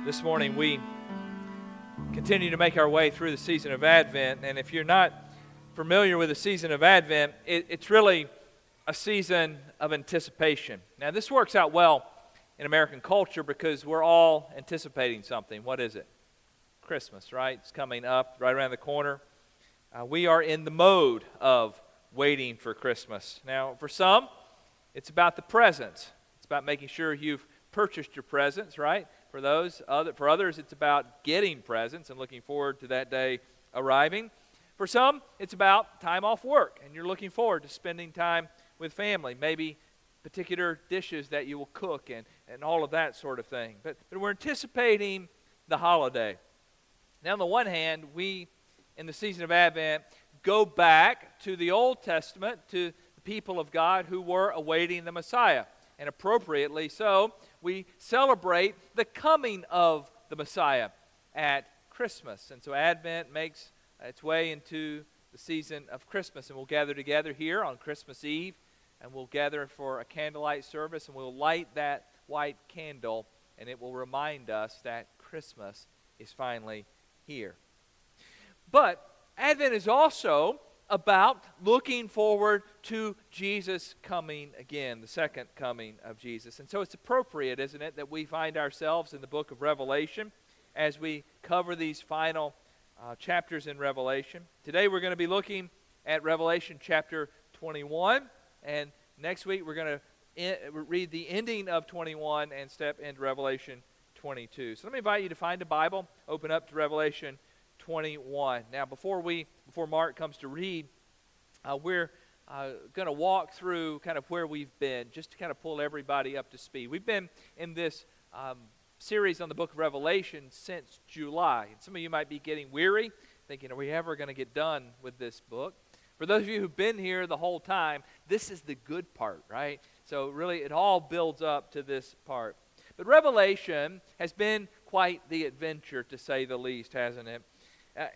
This morning we continue to make our way through the season of Advent, and if you're not familiar with the season of Advent, it's really a season of anticipation. Now this works out well in American culture because we're all anticipating something. What is it? Christmas, right? It's coming up right around the corner. We are in the mode of waiting for Christmas. Now for some, it's about the presents. It's about making sure you've purchased your presents, right? For others, it's about getting presents and looking forward to that day arriving. For some, it's about time off work, and you're looking forward to spending time with family, maybe particular dishes that you will cook and all of that sort of thing. But we're anticipating the holiday. Now, on the one hand, we, in the season of Advent, go back to the Old Testament, to the people of God who were awaiting the Messiah. And appropriately so, we celebrate the coming of the Messiah at Christmas. And so Advent makes its way into the season of Christmas. And we'll gather together here on Christmas Eve, and we'll gather for a candlelight service, and we'll light that white candle, and it will remind us that Christmas is finally here. But Advent is also about looking forward to Jesus coming again, the second coming of Jesus. And so it's appropriate, isn't it, that we find ourselves in the book of Revelation as we cover these final chapters in Revelation. Today we're going to be looking at Revelation chapter 21, and next week we're going to read the ending of 21 and step into Revelation 22. So let me invite you to find a Bible, open up to Revelation 21. Now, before Mark comes to read, we're going to walk through kind of where we've been, just to kind of pull everybody up to speed. We've been in this series on the book of Revelation since July. And some of you might be getting weary, thinking, are we ever going to get done with this book? For those of you who've been here the whole time, this is the good part, right? So really, it all builds up to this part. But Revelation has been quite the adventure, to say the least, hasn't it?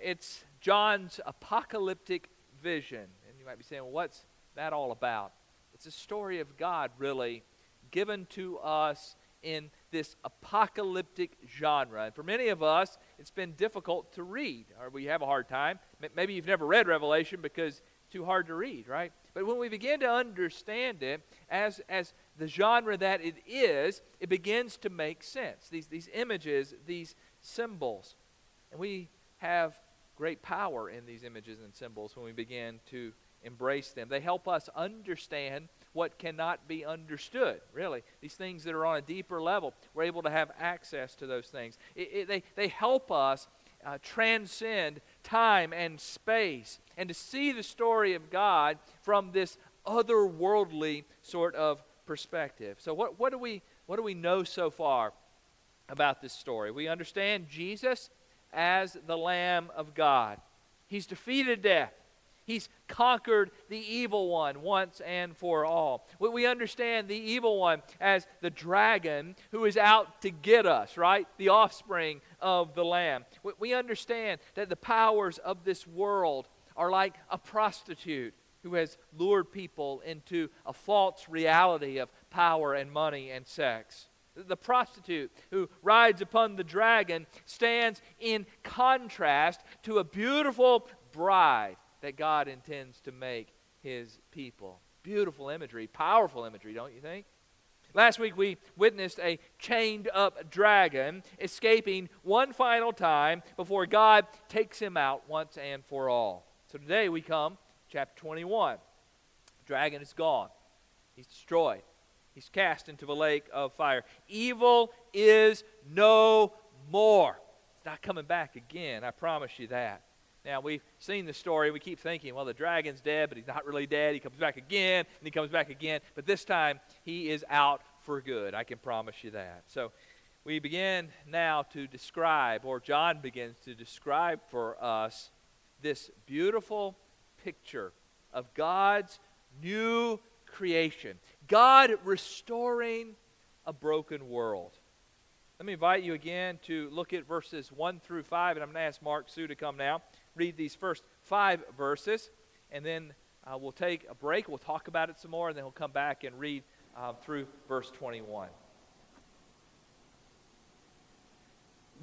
It's John's apocalyptic vision. And you might be saying, well, what's that all about? It's a story of God, really, given to us in this apocalyptic genre. And for many of us, it's been difficult to read, or we have a hard time. Maybe you've never read Revelation because it's too hard to read, right? But when we begin to understand it as the genre that it is, it begins to make sense. These images, these symbols. And we have great power in these images and symbols when we begin to embrace them. They help us understand what cannot be understood, really. These things that are on a deeper level, we're able to have access to those things. They help us transcend time and space and to see the story of God from this otherworldly sort of perspective. So what do we know so far about this story? We understand Jesus as the Lamb of God. He's defeated death. He's conquered the evil one once and for all. We understand the evil one as the dragon who is out to get us, right? The offspring of the Lamb. We understand that the powers of this world are like a prostitute who has lured people into a false reality of power and money and sex. The prostitute who rides upon the dragon stands in contrast to a beautiful bride that God intends to make his people. Beautiful imagery, powerful imagery, don't you think? Last week we witnessed a chained up dragon escaping one final time before God takes him out once and for all. So today we come, chapter 21. The dragon is gone. He's destroyed. He's cast into the lake of fire. Evil is no more. It's not coming back again, I promise you that. Now, we've seen the story. We keep thinking, well, the dragon's dead, but he's not really dead. He comes back again, and he comes back again. But this time, he is out for good. I can promise you that. So we begin now to describe, or John begins to describe for us, this beautiful picture of God's new creation. God restoring a broken world. Let me invite you again to look at verses 1 through 5, and I'm going to ask Mark Sue to come now. Read these first 5 verses, and then we'll take a break. We'll talk about it some more, and then we'll come back and read through verse 21.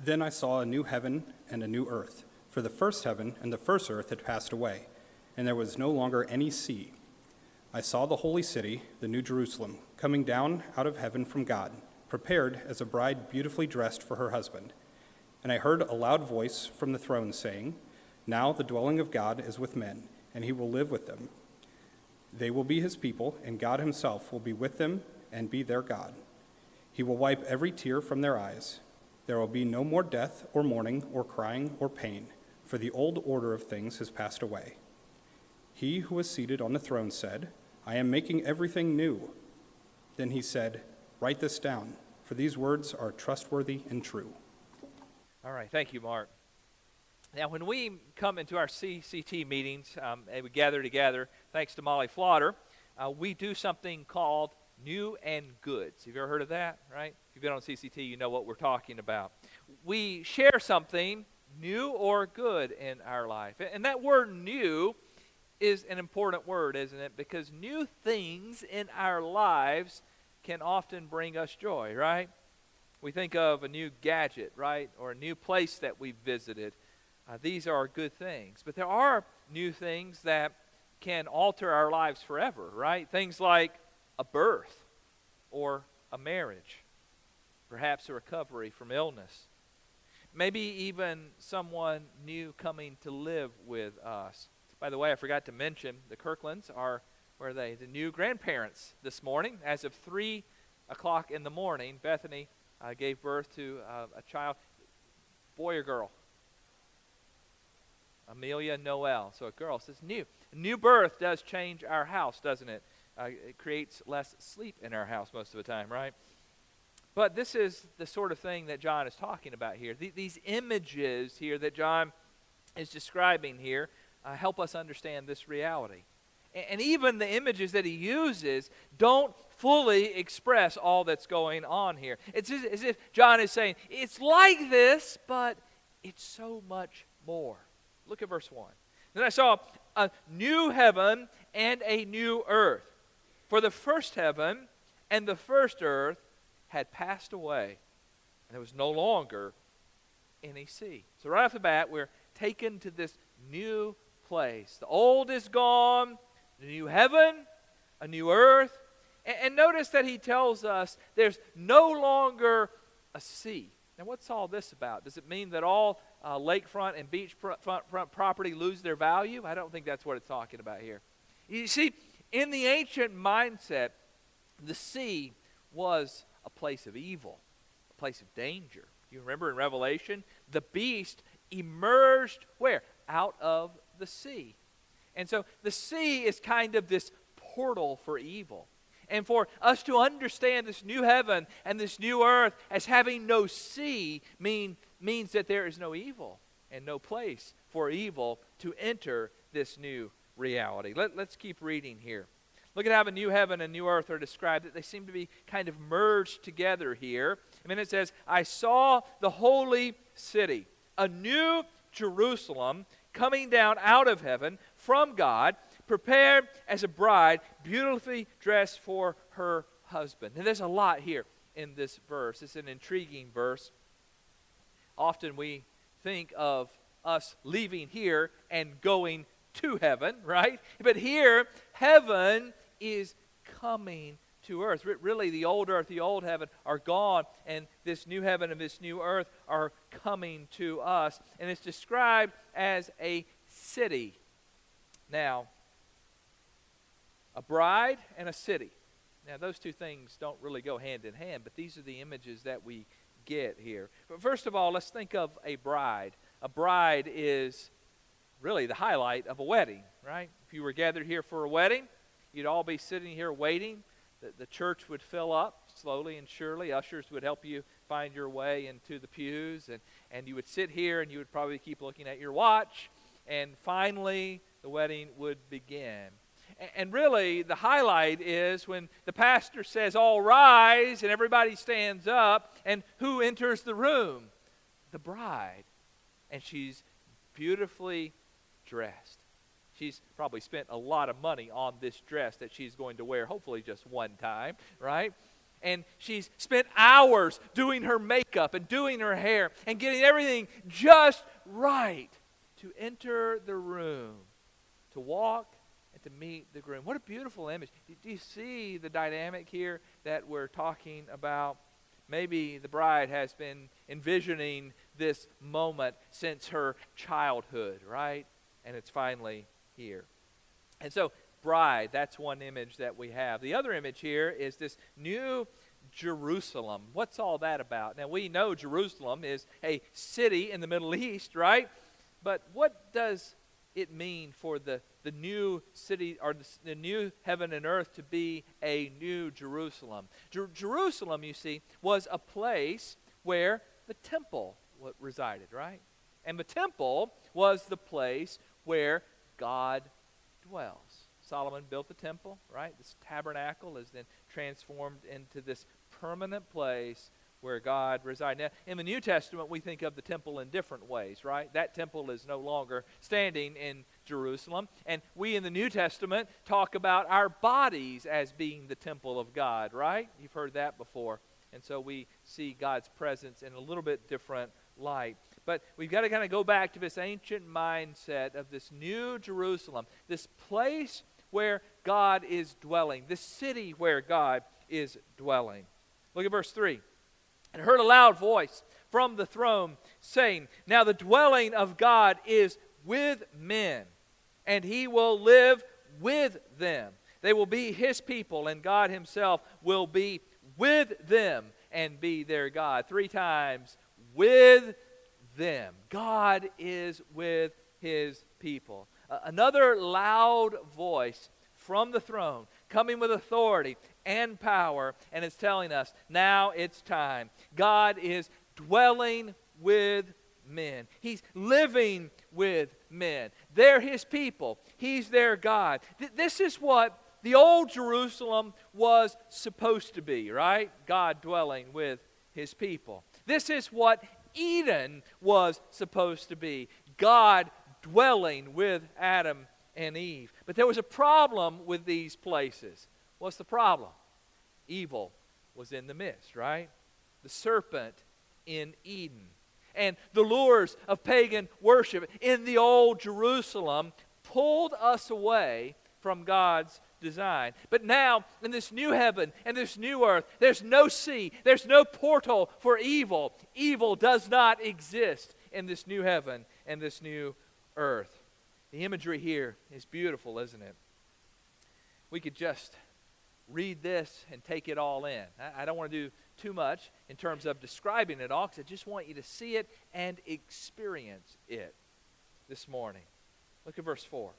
Then I saw a new heaven and a new earth, for the first heaven and the first earth had passed away, and there was no longer any sea. I saw the holy city, the New Jerusalem, coming down out of heaven from God, prepared as a bride beautifully dressed for her husband. And I heard a loud voice from the throne saying, "Now the dwelling of God is with men, and he will live with them. They will be his people, and God himself will be with them and be their God. He will wipe every tear from their eyes. There will be no more death or mourning or crying or pain, for the old order of things has passed away." He who was seated on the throne said, "I am making everything new." Then he said, "Write this down, for these words are trustworthy and true." All right, thank you, Mark. Now, when we come into our CCT meetings and we gather together, thanks to Molly Flaughter, we do something called New and Goods. Have you ever heard of that, right? If you've been on CCT, you know what we're talking about. We share something new or good in our life. And that word new is an important word, isn't it? Because new things in our lives can often bring us joy, right? We think of a new gadget, right? Or a new place that we've visited. These are good things. But there are new things that can alter our lives forever, right? Things like a birth or a marriage, perhaps a recovery from illness. Maybe even someone new coming to live with us. By the way, I forgot to mention the Kirklands are, where are they? The new grandparents this morning. As of 3 o'clock in the morning, Bethany gave birth to a child, boy or girl? Amelia Noel. So a girl. So it's new. A new birth does change our house, doesn't it? It creates less sleep in our house most of the time, right? But this is the sort of thing that John is talking about here. These images here that John is describing here help us understand this reality. And even the images that he uses don't fully express all that's going on here. It's as if John is saying, it's like this, but it's so much more. Look at verse 1. Then I saw a new heaven and a new earth. For the first heaven and the first earth had passed away, and there was no longer any sea. So right off the bat, we're taken to this new place. The old is gone, the new heaven, a new earth. And notice that he tells us there's no longer a sea. Now, what's all this about? Does it mean that all lakefront and beachfront property lose their value? I don't think that's what it's talking about here. You see, in the ancient mindset, the sea was a place of evil, a place of danger. You remember in Revelation, the beast emerged where? Out of the sea. And so the sea is kind of this portal for evil. And for us to understand this new heaven and this new earth as having no sea means that there is no evil and no place for evil to enter this new reality. Let's keep reading here. Look at how the new heaven and new earth are described. They seem to be kind of merged together here. And then it says, I saw the holy city, a new Jerusalem, coming down out of heaven from God, prepared as a bride, beautifully dressed for her husband. And there's a lot here in this verse. It's an intriguing verse. Often we think of us leaving here and going to heaven, right? But here, heaven is coming to earth. Really, the old earth, the old heaven are gone, and this new heaven and this new earth are coming to us. And it's described as a city. Now, a bride and a city. Now, those two things don't really go hand in hand, but these are the images that we get here. But first of all, let's think of a bride. A bride is really the highlight of a wedding, right? If you were gathered here for a wedding, you'd all be sitting here waiting. The church would fill up slowly and surely. Ushers would help you find your way into the pews, and you would sit here and you would probably keep looking at your watch, and finally the wedding would begin. And really, the highlight is when the pastor says, all rise, and everybody stands up, and who enters the room? The bride. And she's beautifully dressed. She's probably spent a lot of money on this dress that she's going to wear, hopefully just one time, right? And she's spent hours doing her makeup and doing her hair and getting everything just right to enter the room, to walk and to meet the groom. What a beautiful image. Do you see the dynamic here that we're talking about? Maybe the bride has been envisioning this moment since her childhood, right? And it's finally here. And so, bride, that's one image that we have. The other image here is this new Jerusalem. What's all that about? Now, we know Jerusalem is a city in the Middle East, right? But what does it mean for the new city, or the new heaven and earth, to be a new Jerusalem? Jerusalem, you see, was a place where the temple resided, right? And the temple was the place where God dwells. Solomon built the temple, right? This tabernacle is then transformed into this permanent place where God resides. Now, in the New Testament, we think of the temple in different ways, right? That temple is no longer standing in Jerusalem. And we in the New Testament talk about our bodies as being the temple of God, right? You've heard that before. And so we see God's presence in a little bit different light. But we've got to kind of go back to this ancient mindset of this new Jerusalem, this place where God is dwelling, this city where God is dwelling. Look at verse 3. And heard a loud voice from the throne saying, now the dwelling of God is with men, and he will live with them. They will be his people, and God himself will be with them and be their God. 3 times, with them. God is with his people. Another loud voice from the throne, coming with authority and power, and it's telling us, now it's time. God is dwelling with men. He's living with men. They're his people. He's their God. This is what the old Jerusalem was supposed to be, right? God dwelling with his people. This is what Eden was supposed to be. God dwelling with Adam and Eve. But there was a problem with these places. What's the problem? Evil was in the midst, right? The serpent in Eden. And the lures of pagan worship in the old Jerusalem pulled us away from God's design. But now, in this new heaven and this new earth, there's no sea, there's no portal for evil. Evil does not exist in this new heaven and this new earth. The imagery here is beautiful, isn't it? We could just read this and take it all in. I don't want to do too much in terms of describing it all, because I just want you to see it and experience it this morning. Look at verse 4.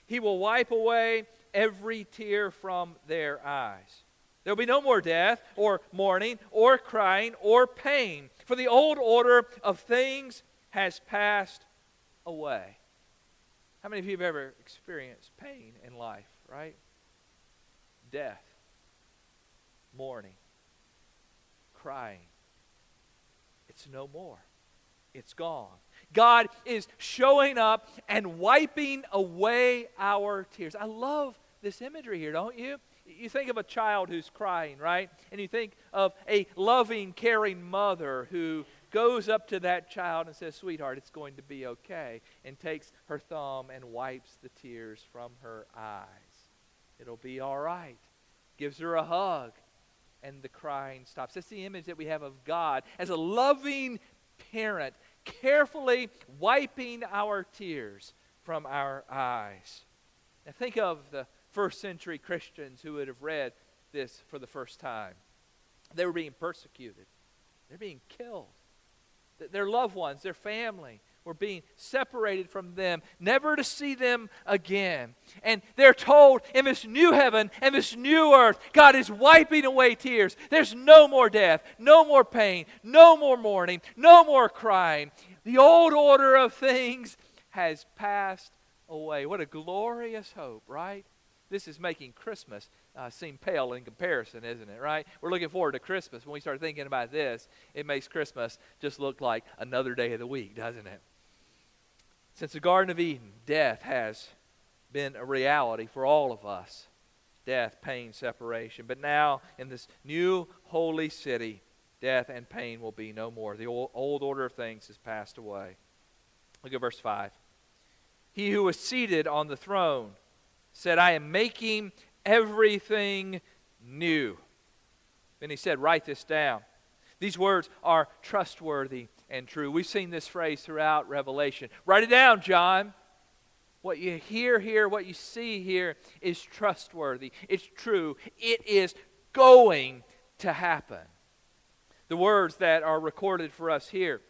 He will wipe away every tear from their eyes. There will be no more death, or mourning, or crying, or pain, for the old order of things has passed away. How many of you have ever experienced pain in life, right? Death, mourning, crying. It's no more. It's gone. God is showing up and wiping away our tears. I love this imagery here, don't you? You think of a child who's crying, right? And you think of a loving, caring mother who goes up to that child and says, sweetheart, it's going to be okay, and takes her thumb and wipes the tears from her eyes. It'll be all right. Gives her a hug, and the crying stops. That's the image that we have of God as a loving parent, carefully wiping our tears from our eyes. Now think of the first century Christians who would have read this for the first time. They were being persecuted. They're being killed. Their loved ones, their family, were being separated from them, never to see them again. And they're told in this new heaven and this new earth, God is wiping away tears. There's no more death, no more pain, no more mourning, no more crying. The old order of things has passed away. What a glorious hope, right? This is making Christmas seem pale in comparison, isn't it, right? We're looking forward to Christmas. When we start thinking about this, it makes Christmas just look like another day of the week, doesn't it? Since the Garden of Eden, death has been a reality for all of us. death, pain, separation. But now, in this new holy city, death and pain will be no more. The old order of things has passed away. Look at verse 5. He who was seated on the throne said, I am making everything new. Then he said, write this down. These words are trustworthy and true. We've seen this phrase throughout Revelation. Write it down, John. What you hear here, what you see here is trustworthy. It's true. It is going to happen. The words that are recorded for us here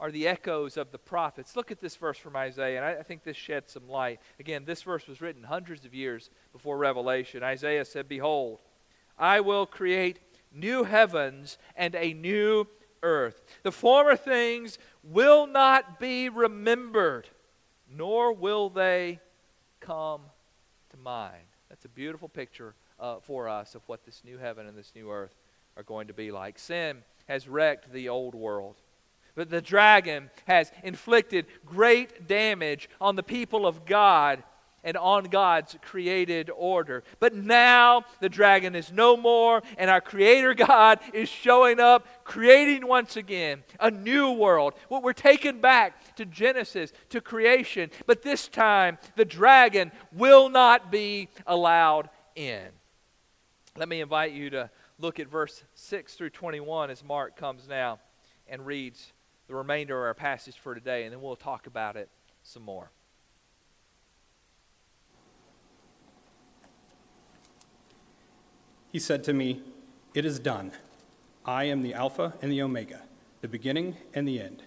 are the echoes of the prophets. Look at this verse from Isaiah, and I think this sheds some light. Again, this verse was written hundreds of years before Revelation. Isaiah said, behold, I will create new heavens and a new earth. The former things will not be remembered, nor will they come to mind. That's a beautiful picture for us of what this new heaven and this new earth are going to be like. Sin has wrecked the old world, but the dragon has inflicted great damage on the people of God and on God's created order. But now the dragon is no more, and our Creator God is showing up, creating once again a new world. Well, we're taken back to Genesis, to creation, but this time the dragon will not be allowed in. Let me invite you to look at verse 6 through 21 as Mark comes now and reads the remainder of our passage for today, and then we'll talk about it some more. He said to me, it is done. I am the Alpha and the Omega, the beginning and the end.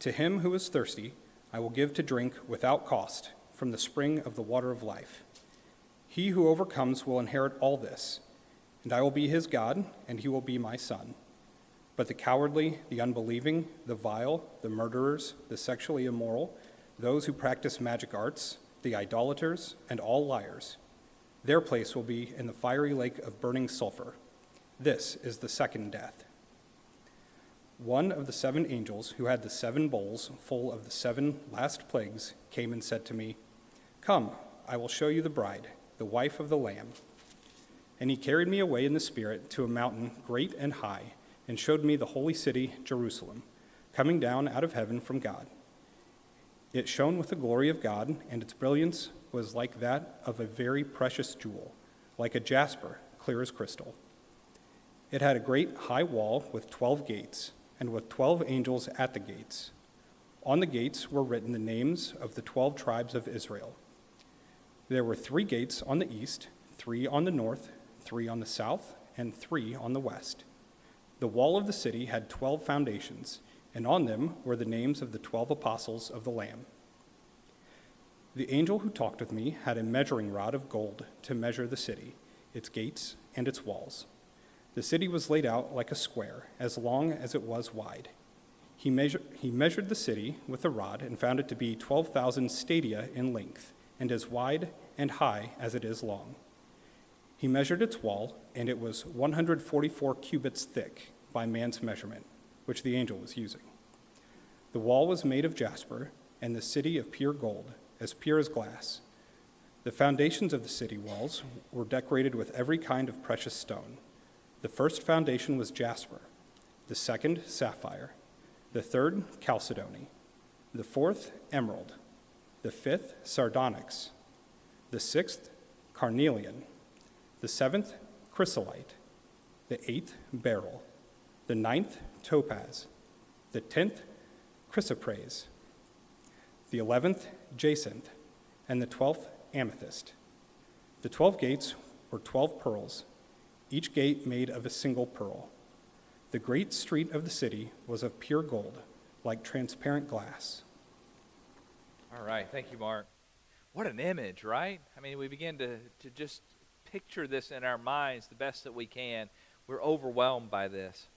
To him who is thirsty, I will give to drink without cost from the spring of the water of life. He who overcomes will inherit all this, and I will be his God, and he will be my son. But the cowardly, the unbelieving, the vile, the murderers, the sexually immoral, those who practice magic arts, the idolaters, and all liars, their place will be in the fiery lake of burning sulfur. This is the second death. One of the 7 angels who had the 7 bowls full of the 7 last plagues came and said to me, come, I will show you the bride, the wife of the Lamb. And he carried me away in the Spirit to a mountain great and high, and showed me the holy city, Jerusalem, coming down out of heaven from God. It shone with the glory of God, and its brilliance was like that of a very precious jewel, like a jasper, clear as crystal. It had a great high wall with 12 gates, and with 12 angels at the gates. On the gates were written the names of the 12 tribes of Israel. There were 3 gates on the east, 3 on the north, 3 on the south, and 3 on the west. The wall of the city had 12 foundations, and on them were the names of the 12 apostles of the Lamb. The angel who talked with me had a measuring rod of gold to measure the city, its gates, and its walls. The city was laid out like a square, as long as it was wide. He measured the city with a rod and found it to be 12,000 stadia in length, and as wide and high as it is long. He measured its wall, and it was 144 cubits thick by man's measurement, which the angel was using. The wall was made of jasper, and the city of pure gold, as pure as glass. The foundations of the city walls were decorated with every kind of precious stone. The first foundation was jasper, the second sapphire, the third chalcedony, the fourth emerald, the fifth sardonyx, the sixth carnelian, the 7th chrysolite, the 8th beryl, the 9th topaz, the 10th chrysoprase, the 11th jacinth, and the 12th amethyst. The 12 gates were 12 pearls, each gate made of a single pearl. The great street of the city was of pure gold, like transparent glass. All right, thank you, Mark. What an image, right? I mean, we begin to just picture this in our minds the best that we can. We're overwhelmed by this.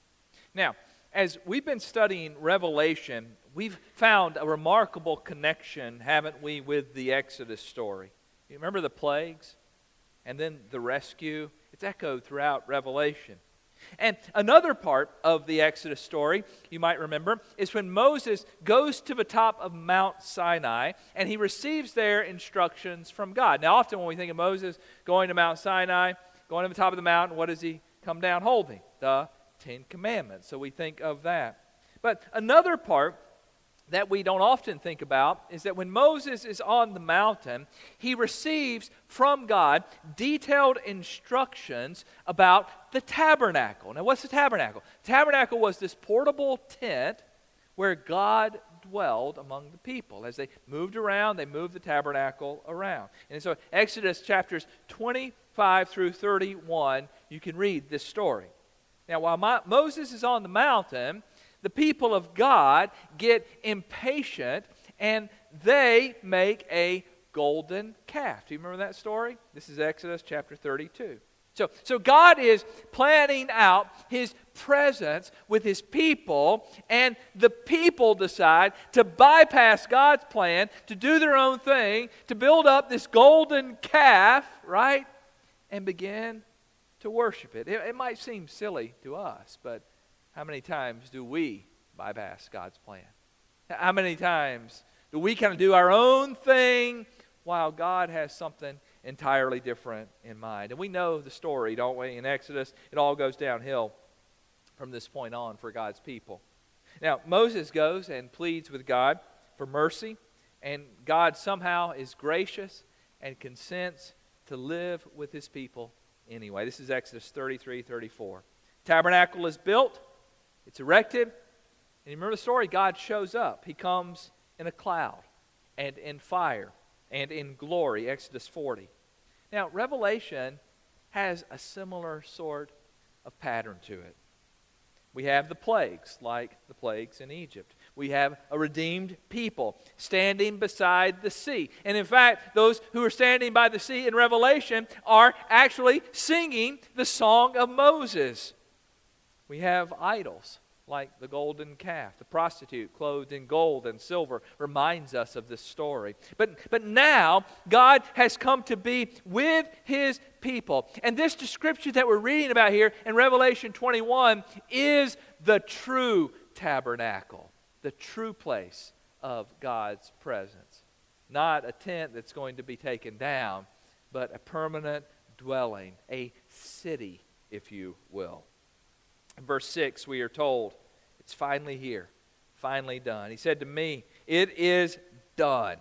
Now, as we've been studying Revelation, we've found a remarkable connection, haven't we, with the Exodus story. You remember the plagues? And then the rescue? It's echoed throughout Revelation. And another part of the Exodus story, you might remember, is when Moses goes to the top of Mount Sinai and he receives their instructions from God. Now, often when we think of Moses going to Mount Sinai, going to the top of the mountain, what does he come down holding? The Ten Commandments. So we think of that. But another part that we don't often think about is that when Moses is on the mountain, he receives from God detailed instructions about the tabernacle. Now, what's the tabernacle? The tabernacle was this portable tent where God dwelled among the people. As they moved around, they moved the tabernacle around. And so Exodus chapters 25 through 31, you can read this story. Now, while Moses is on the mountain, the people of God get impatient and they make a golden calf. Do you remember that story? This is Exodus chapter 32. So God is planning out His presence with His people, and the people decide to bypass God's plan, to do their own thing, to build up this golden calf, right? And begin to worship it. It might seem silly to us, but how many times do we bypass God's plan? How many times do we kind of do our own thing while God has something entirely different in mind? And we know the story, don't we? In Exodus, it all goes downhill from this point on for God's people. Now, Moses goes and pleads with God for mercy, and God somehow is gracious and consents to live with His people anyway. This is Exodus 33-34. Tabernacle is built. It's erected. And you remember the story? God shows up. He comes in a cloud and in fire and in glory. Exodus 40. Now, Revelation has a similar sort of pattern to it. We have the plagues, like the plagues in Egypt. We have a redeemed people standing beside the sea. And in fact, those who are standing by the sea in Revelation are actually singing the song of Moses. We have idols like the golden calf. The prostitute clothed in gold and silver reminds us of this story. But now God has come to be with His people. And this description that we're reading about here in Revelation 21 is the true tabernacle, the true place of God's presence. Not a tent that's going to be taken down, but a permanent dwelling, a city, if you will. In verse 6, we are told, it's finally here, finally done. He said to me, it is done.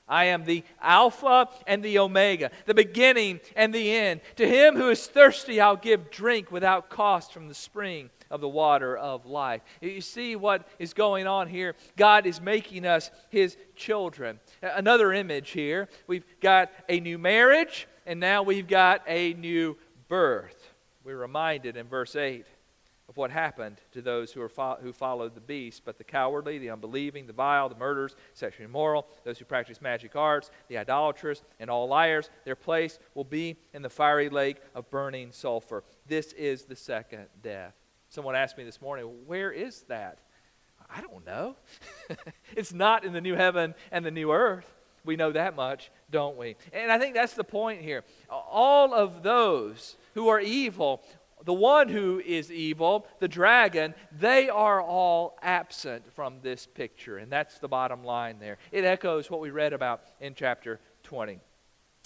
I am the Alpha and the Omega, the beginning and the end. To him who is thirsty, I'll give drink without cost from the spring of the water of life. You see what is going on here? God is making us His children. Another image here. We've got a new marriage, and now we've got a new birth. We're reminded in verse 8 of what happened to those who followed the beast, but the cowardly, the unbelieving, the vile, the murderers, sexually immoral, those who practice magic arts, the idolatrous, and all liars, their place will be in the fiery lake of burning sulfur. This is the second death. Someone asked me this morning, where is that? I don't know. It's not in the new heaven and the new earth. We know that much, don't we? And I think that's the point here. All of those who are evil, the one who is evil, the dragon, they are all absent from this picture. And that's the bottom line there. It echoes what we read about in chapter 20.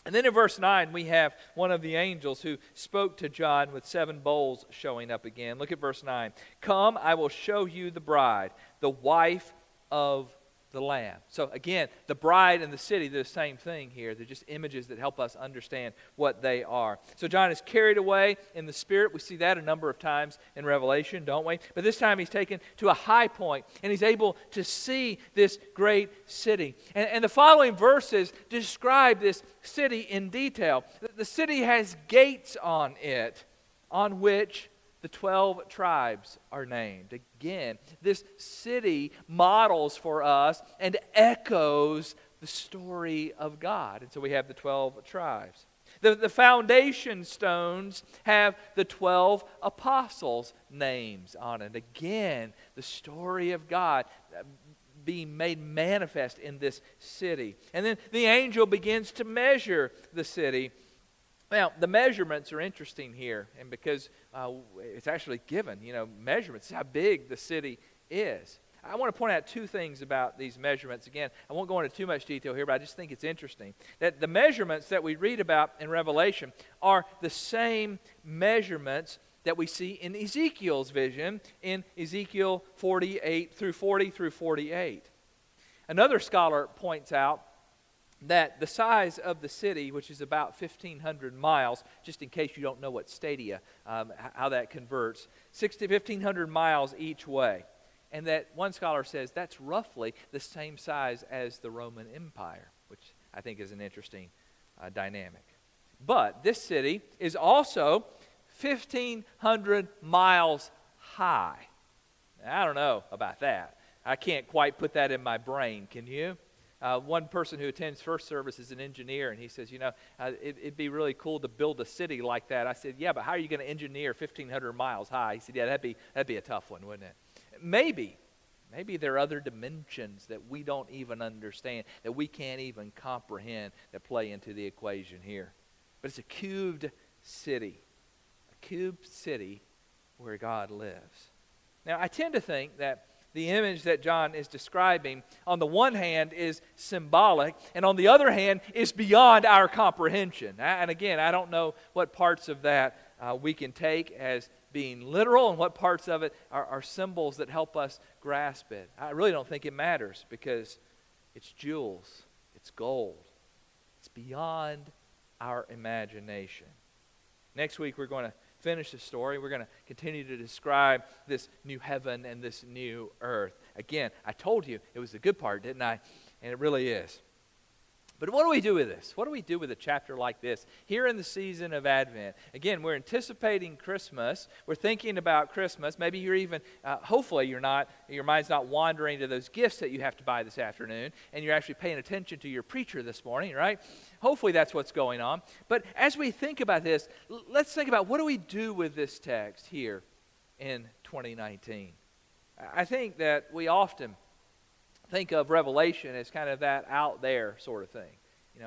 And then in verse 9, we have one of the angels who spoke to John with 7 bowls showing up again. Look at verse 9. Come, I will show you the bride, the wife of the Lamb. So again, the bride and the city, they're the same thing here. They're just images that help us understand what they are. So John is carried away in the Spirit. We see that a number of times in Revelation, don't we? But this time he's taken to a high point, and he's able to see this great city. And the following verses describe this city in detail. The city has gates on it, on which the 12 tribes are named. Again, this city models for us and echoes the story of God. And so we have the 12 tribes. The foundation stones have the 12 apostles' names on it. Again, the story of God being made manifest in this city. And then the angel begins to measure the city. Now, the measurements are interesting here, and because it's actually given, measurements, how big the city is. I want to point out two things about these measurements. Again, I won't go into too much detail here, but I just think it's interesting that the measurements that we read about in Revelation are the same measurements that we see in Ezekiel's vision in Ezekiel 48 through 40 through 48. Another scholar points out that the size of the city, which is about 1,500 miles, just in case you don't know what stadia, how that converts, 1,500 miles each way. And that one scholar says that's roughly the same size as the Roman Empire, which I think is an interesting dynamic. But this city is also 1,500 miles high. Now, I don't know about that. I can't quite put that in my brain. Can you? One person who attends first service is an engineer, and he says, it'd be really cool to build a city like that. I said, yeah, but how are you going to engineer 1,500 miles high? He said, yeah, that'd be a tough one, wouldn't it? Maybe there are other dimensions that we don't even understand, that we can't even comprehend, that play into the equation here. But it's a cubed city where God lives. Now, I tend to think that the image that John is describing, on the one hand, is symbolic, and on the other hand, is beyond our comprehension. And again, I don't know what parts of that we can take as being literal and what parts of it are symbols that help us grasp it. I really don't think it matters, because it's jewels, it's gold. It's beyond our imagination. Next week, we're going to finish the story. We're going to continue to describe this new heaven and this new earth. Again, I told you it was the good part, didn't I? And it really is. But what do we do with this? What do we do with a chapter like this here in the season of Advent? Again, we're anticipating Christmas. We're thinking about Christmas. Maybe you're even, hopefully your mind's not wandering to those gifts that you have to buy this afternoon, and you're actually paying attention to your preacher this morning, right? Hopefully that's what's going on. But as we think about this, let's think about what do we do with this text here in 2019? I think that we often think of Revelation as kind of that out there sort of thing.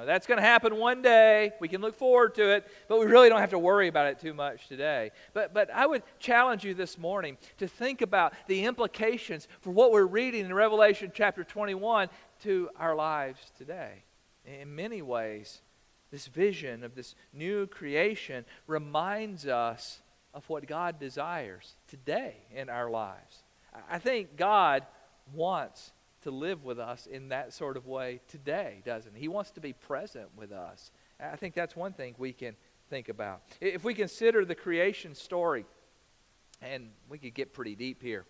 That's going to happen one day. We can look forward to it, but we really don't have to worry about it too much today. But I would challenge you this morning to think about the implications for what we're reading in Revelation chapter 21 to our lives today. In many ways, this vision of this new creation reminds us of what God desires today in our lives. I think God wants to live with us in that sort of way today, doesn't he? He wants to be present with us. I think that's one thing we can think about. If we consider the creation story, and we could get pretty deep here,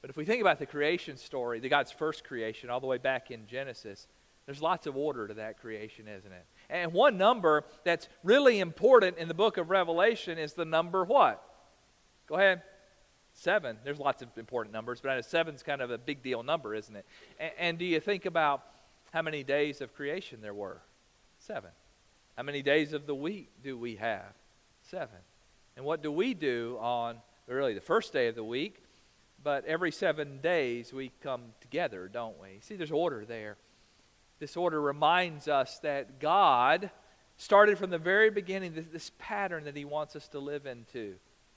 but if we think about the creation story, the God's first creation, all the way back in Genesis, there's lots of order to that creation, isn't it? And one number that's really important in the book of Revelation is the number what? Go ahead. 7. There's lots of important numbers, but 7's kind of a big deal number, isn't it? And do you think about how many days of creation there were? 7. How many days of the week do we have? 7. And what do we do on really the first day of the week? But every 7 days we come together, don't we? See, there's order there. This order reminds us that God started from the very beginning this pattern that he wants us to live into.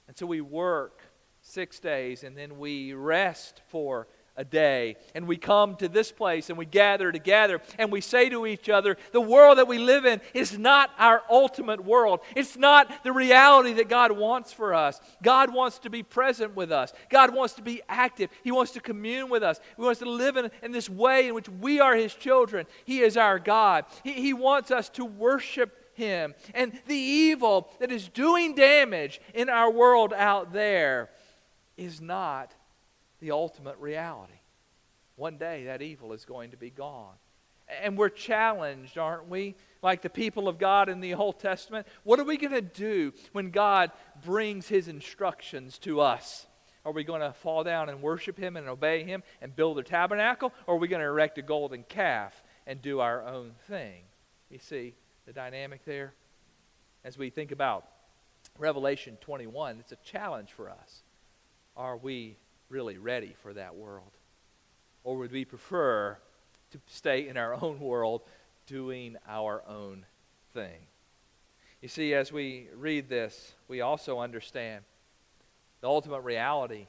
And so we work 6 days, and then we rest for a day, and we come to this place and we gather together and we say to each other, the world that we live in is not our ultimate world. It's not the reality that God wants for us. God wants to be present with us. God wants to be active. He wants to commune with us. He wants to live in this way in which we are his children. He is our God. He wants us to worship him. And the evil that is doing damage in our world out there is not the ultimate reality. One day that evil is going to be gone. And we're challenged, aren't we? Like the people of God in the Old Testament. What are we going to do when God brings his instructions to us? Are we going to fall down and worship him and obey him and build a tabernacle? Or are we going to erect a golden calf and do our own thing? You see the dynamic there? As we think about Revelation 21, it's a challenge for us. Are we really ready for that world? Or would we prefer to stay in our own world doing our own thing? You see, as we read this, we also understand the ultimate reality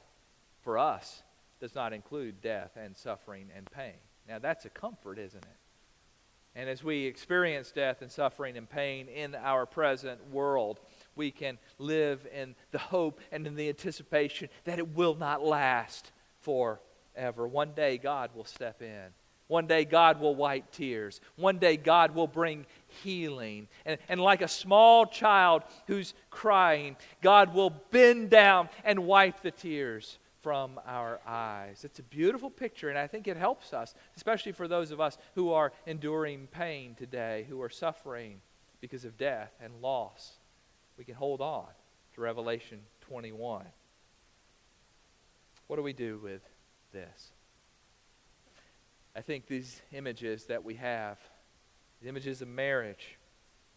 for us does not include death and suffering and pain. Now, that's a comfort, isn't it? And as we experience death and suffering and pain in our present world, we can live in the hope and in the anticipation that it will not last forever. One day God will step in. One day God will wipe tears. One day God will bring healing. And like a small child who's crying, God will bend down and wipe the tears from our eyes. It's a beautiful picture, and I think it helps us, especially for those of us who are enduring pain today, who are suffering because of death and loss. We can hold on to Revelation 21. What do we do with this? I think these images that we have, the images of marriage,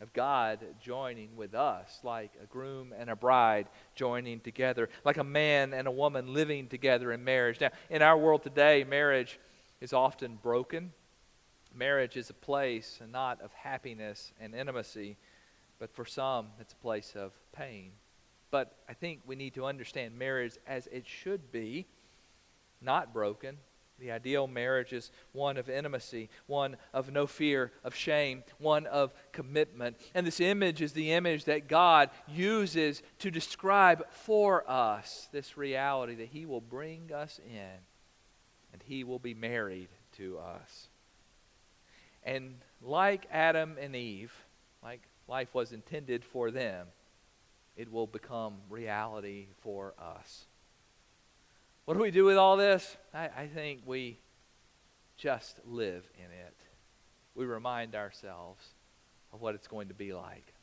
of God joining with us, like a groom and a bride joining together, like a man and a woman living together in marriage. Now, in our world today, marriage is often broken. Marriage is a place not of happiness and intimacy, but for some, it's a place of pain. But I think we need to understand marriage as it should be, not broken. The ideal marriage is one of intimacy, one of no fear of shame, one of commitment. And this image is the image that God uses to describe for us this reality that He will bring us in and He will be married to us. And like Adam and Eve, like life was intended for them, it will become reality for us. What do we do with all this? I think we just live in it. We remind ourselves of what it's going to be like.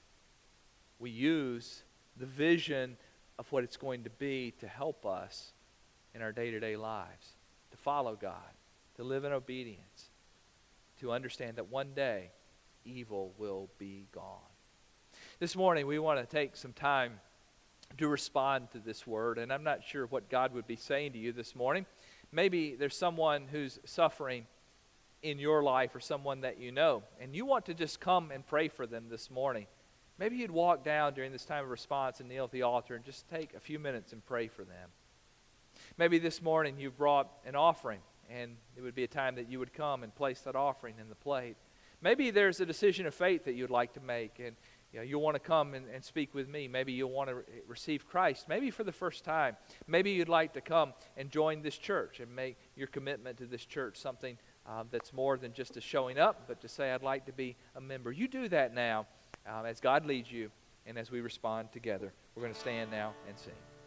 We use the vision of what it's going to be to help us in our day-to-day lives, to follow God, to live in obedience, to understand that one day evil will be gone. This morning we want to take some time to respond to this word, and I'm not sure what God would be saying to you this morning. Maybe there's someone who's suffering in your life or someone that you know, and you want to just come and pray for them this morning. Maybe you'd walk down during this time of response and kneel at the altar and just take a few minutes and pray for them. Maybe this morning you brought an offering, and it would be a time that you would come and place that offering in the plate. Maybe there's a decision of faith that you'd like to make, and you'll want to come and speak with me. Maybe you'll want to receive Christ, maybe for the first time. Maybe you'd like to come and join this church and make your commitment to this church something that's more than just a showing up, but to say, I'd like to be a member. You do that now as God leads you and as we respond together. We're going to stand now and sing.